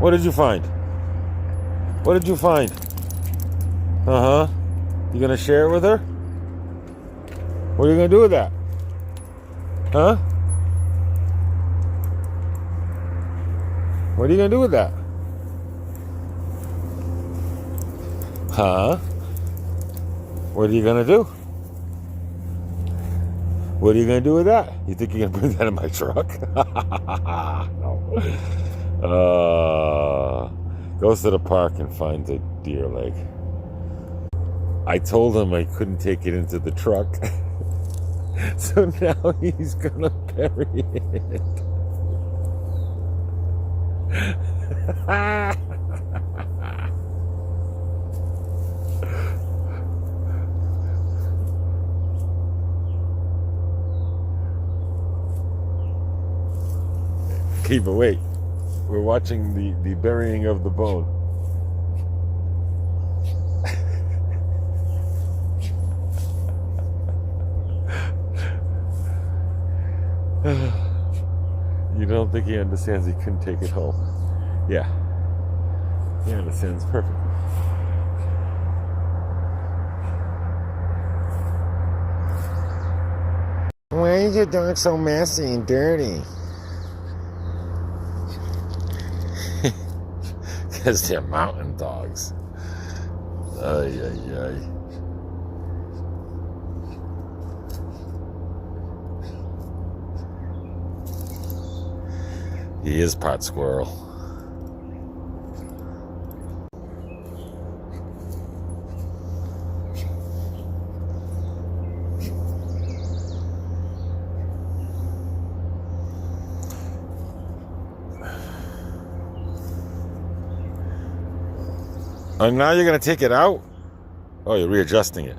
What did you find? What did you find? Uh-huh. You gonna share it with her? What are you gonna do with that? Huh? What are you gonna do with that? Huh? What are you gonna do? What are you gonna do with that? You think you're gonna bring that in my truck? No. Goes to the park and finds a deer leg. I told him I couldn't take it into the truck. So now he's gonna bury it. Okay, but wait. We're watching the burying of the bone. You don't think he understands he couldn't take it home? Yeah. He understands perfectly. Why is your dog so messy and dirty? Because they're mountain dogs. Ay, ay, ay. He is part squirrel. And now you're going to take it out? Oh, you're readjusting it.